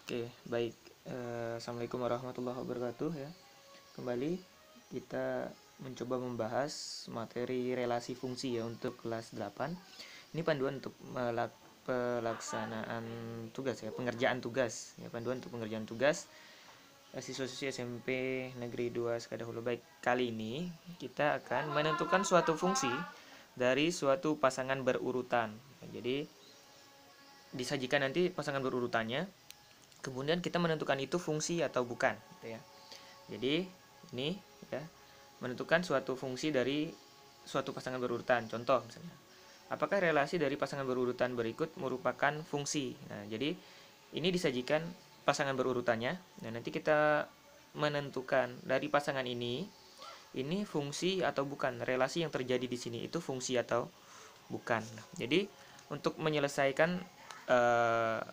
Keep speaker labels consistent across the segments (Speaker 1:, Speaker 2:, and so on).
Speaker 1: Oke, baik. Assalamualaikum warahmatullahi wabarakatuh ya. Kembali kita mencoba membahas materi relasi fungsi ya untuk kelas 8. Ini panduan untuk pelaksanaan tugas ya, pengerjaan tugas ya, panduan untuk pengerjaan tugas siswa-siswi SMP Negeri 2 Sekadahulu. Baik, kali ini kita akan menentukan suatu fungsi dari suatu pasangan berurutan. Jadi disajikan nanti pasangan berurutannya. Kemudian kita menentukan itu fungsi atau bukan, gitu ya. Jadi ini ya, menentukan suatu fungsi dari suatu pasangan berurutan. Contoh misalnya, apakah relasi dari pasangan berurutan berikut merupakan fungsi? Nah, jadi ini disajikan pasangan berurutannya. Nah, nanti kita menentukan dari pasangan ini fungsi atau bukan. Relasi yang terjadi di sini itu fungsi atau bukan. Nah, jadi untuk menyelesaikan eh,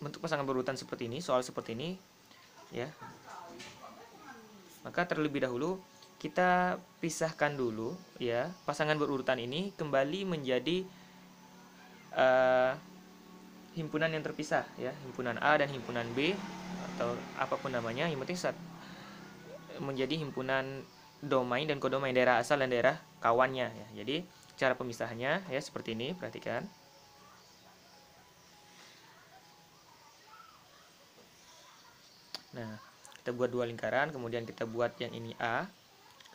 Speaker 1: bentuk pasangan berurutan seperti ini, soal seperti ini ya, maka terlebih dahulu kita pisahkan dulu ya, pasangan berurutan ini kembali menjadi uh, himpunan yang terpisah ya, himpunan A dan himpunan B atau apapun namanya, yang penting saat menjadi himpunan domain dan kodomain, daerah asal dan daerah kawannya ya. Jadi cara pemisahannya ya seperti ini, perhatikan. Nah, kita buat dua lingkaran, kemudian kita buat yang ini A,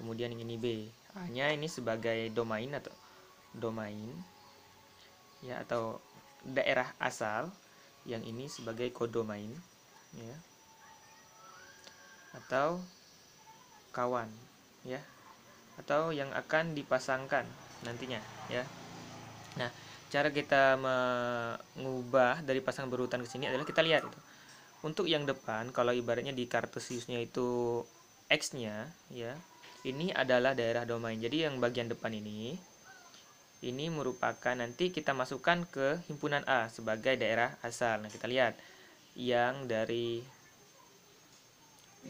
Speaker 1: kemudian yang ini B. A-nya ini sebagai domain atau domain ya, atau daerah asal, yang ini sebagai kodomain ya, atau kawan ya, atau yang akan dipasangkan nantinya ya. Nah, cara kita mengubah dari pasangan berurutan ke sini adalah kita lihat itu. Untuk yang depan, kalau ibaratnya di kartesiusnya itu X-nya ya, ini adalah daerah domain. Jadi yang bagian depan ini merupakan, nanti kita masukkan ke himpunan A sebagai daerah asal. Nah, kita lihat yang dari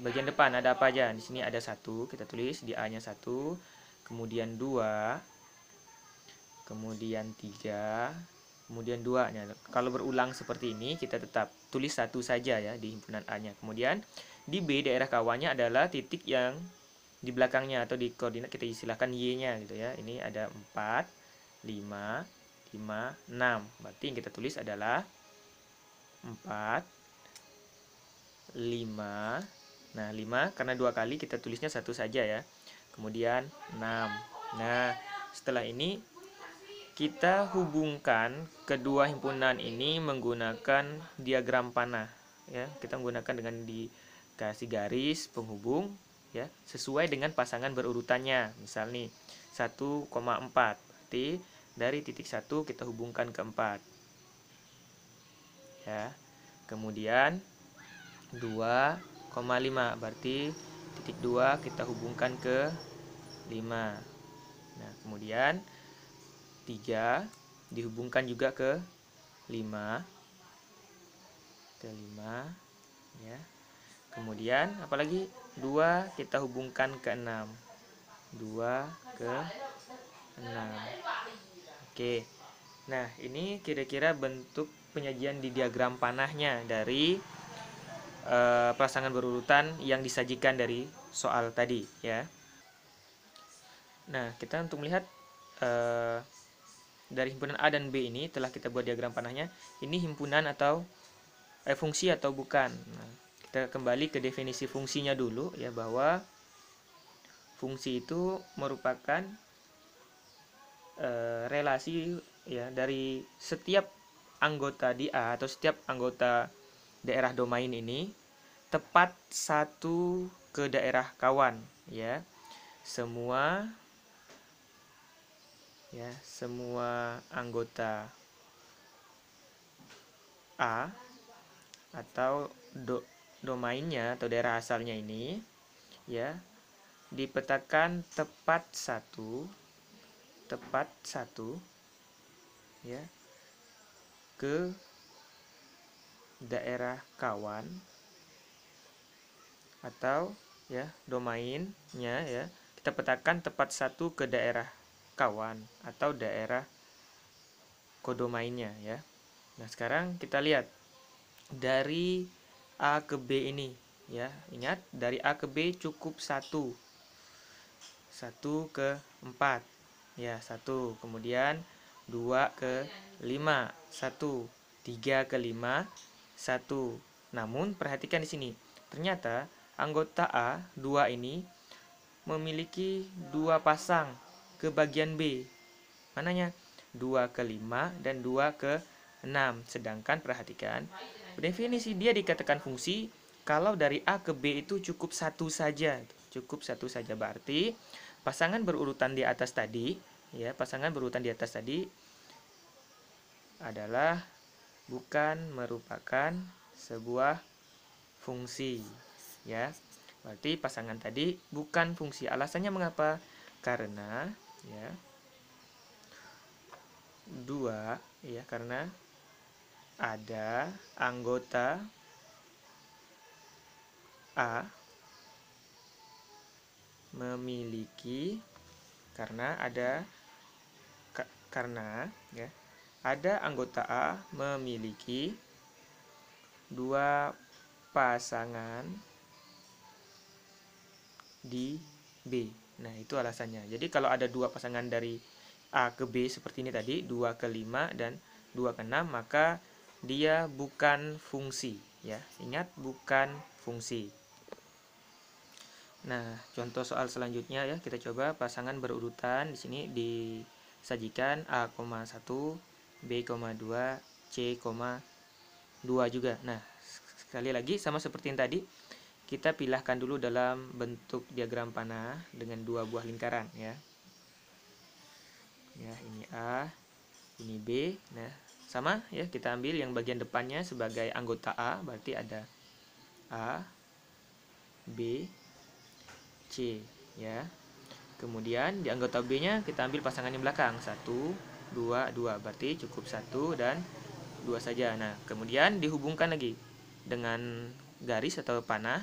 Speaker 1: bagian depan ada apa aja. Di sini ada 1, kita tulis di A-nya 1, kemudian 2, kemudian 3, kemudian 2. Nah, kalau berulang seperti ini kita tetap tulis 1 saja ya di himpunan A-nya. Kemudian di B, daerah kawannya adalah titik yang di belakangnya, atau di koordinat kita istilahkan Y-nya gitu ya. Ini ada 4, 5, 5, 6. Berarti yang kita tulis adalah 4, 5. Nah, 5 karena 2 kali kita tulisnya 1 saja ya. Kemudian 6. Nah, setelah ini kita hubungkan kedua himpunan ini menggunakan diagram panah ya. Kita menggunakan dengan dikasih garis penghubung ya, sesuai dengan pasangan berurutannya. Misal nih 1,4, berarti dari titik 1 kita hubungkan ke 4 ya. Kemudian 2,5, berarti titik 2 kita hubungkan ke 5. Nah, kemudian 3 dihubungkan juga ke 5, ya. Kemudian apalagi 2 kita hubungkan ke 6. 2 ke 6. Oke. Nah, ini kira-kira bentuk penyajian di diagram panahnya dari pasangan berurutan yang disajikan dari soal tadi ya. Nah, kita untuk melihat dari himpunan A dan B ini telah kita buat diagram panahnya. Ini himpunan atau fungsi atau bukan. Nah, kita kembali ke definisi fungsinya dulu ya, bahwa fungsi itu merupakan relasi ya dari setiap anggota di A atau setiap anggota daerah domain ini tepat satu ke daerah kawan ya. Semua anggota A atau domainnya atau daerah asalnya ini ya dipetakan tepat satu ya ke daerah kawan atau ya domainnya ya kita petakan tepat satu ke daerah kawan atau daerah kodomainnya ya. Nah, sekarang kita lihat dari A ke B ini ya. Ingat, dari A ke B cukup 1 ke 4 ya, 1. Kemudian 2 ke 5 1, 3 ke 5 1. Namun perhatikan di sini, ternyata anggota A 2 ini memiliki 2 pasang ke bagian B. Mananya? 2 ke 5 dan 2 ke 6. Sedangkan perhatikan, definisi dia dikatakan fungsi kalau dari A ke B itu cukup 1 saja. Cukup 1 saja, berarti pasangan berurutan di atas tadi ya, pasangan berurutan di atas tadi adalah bukan merupakan sebuah fungsi ya. Berarti pasangan tadi bukan fungsi. Alasannya mengapa? Karena ya 2 ya, karena ada anggota A memiliki, karena ya, ada anggota A memiliki 2 pasangan di B. Nah, itu alasannya. Jadi kalau ada 2 pasangan dari A ke B seperti ini tadi, 2 ke 5 dan 2 ke 6, maka dia bukan fungsi ya. Ingat, bukan fungsi. Nah, contoh soal selanjutnya ya, kita coba pasangan berurutan. Di sini disajikan A,1, B,2, C,2 juga. Nah, sekali lagi sama seperti yang tadi, kita pilahkan dulu dalam bentuk diagram panah dengan 2 buah lingkaran ya. Ya, ini A, ini B. Nah, sama ya, kita ambil yang bagian depannya sebagai anggota A, berarti ada A, B, C ya. Kemudian di anggota B-nya kita ambil pasangan yang belakang, 1, 2, 2. Berarti cukup 1 dan 2 saja. Nah, kemudian dihubungkan lagi dengan garis atau panah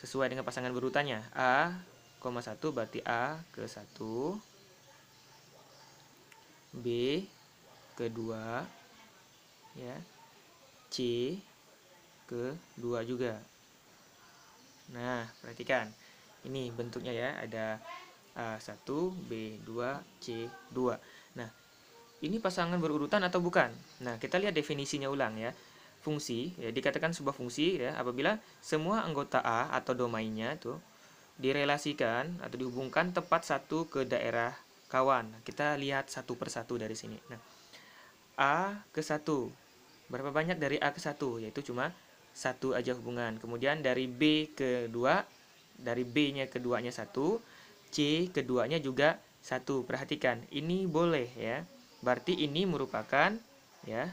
Speaker 1: sesuai dengan pasangan berurutannya. A, 1 berarti A ke 1, B ke 2 ya, C ke 2 juga. Nah, perhatikan. Ini bentuknya ya, ada A1, B2, C2. Nah, ini pasangan berurutan atau bukan? Nah, kita lihat definisinya ulang ya. Fungsi, ya, dikatakan sebuah fungsi ya, apabila semua anggota A atau domainnya tuh direlasikan atau dihubungkan tepat satu ke daerah kawan. Kita lihat satu persatu dari sini. Nah, A ke 1. Berapa banyak dari A ke 1? Yaitu cuma 1 aja hubungan. Kemudian dari B ke 2, dari B-nya keduanya 1, C keduanya juga 1. Perhatikan, ini boleh ya. Berarti ini merupakan ya,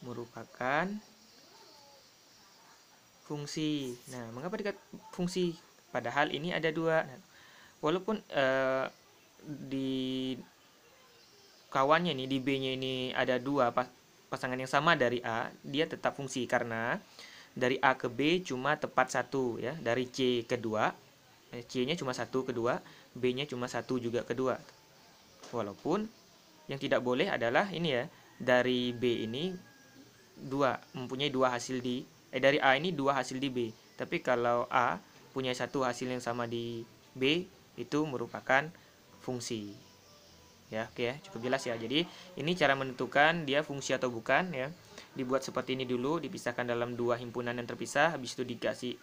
Speaker 1: merupakan fungsi. Nah, mengapa dikatakan fungsi? Padahal ini ada 2. Nah, walaupun di kawannya nih, di B-nya ini ada 2 pasangan yang sama dari A, dia tetap fungsi karena dari A ke B cuma tepat 1 ya. Dari C ke 2, C-nya cuma 1 ke 2, B-nya cuma 1 juga ke 2. Walaupun yang tidak boleh adalah ini ya, dari B ini mempunyai 2 hasil dari A ini 2 hasil di B. Tapi kalau A punya 1 hasil yang sama di B, itu merupakan fungsi. Ya, oke ya, cukup jelas ya. Jadi ini cara menentukan dia fungsi atau bukan ya. Dibuat seperti ini dulu, dipisahkan dalam 2 himpunan yang terpisah, habis itu dikasih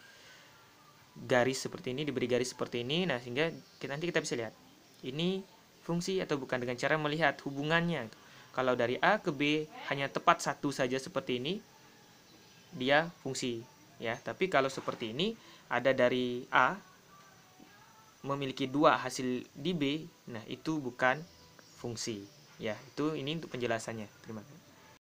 Speaker 1: garis seperti ini, diberi garis seperti ini. Nah, sehingga nanti kita bisa lihat ini fungsi atau bukan dengan cara melihat hubungannya. Kalau dari A ke B hanya tepat 1 saja seperti ini, dia fungsi ya. Tapi kalau seperti ini, ada dari A memiliki 2 hasil di B, nah itu bukan fungsi ya. Itu ini untuk penjelasannya. Terima kasih.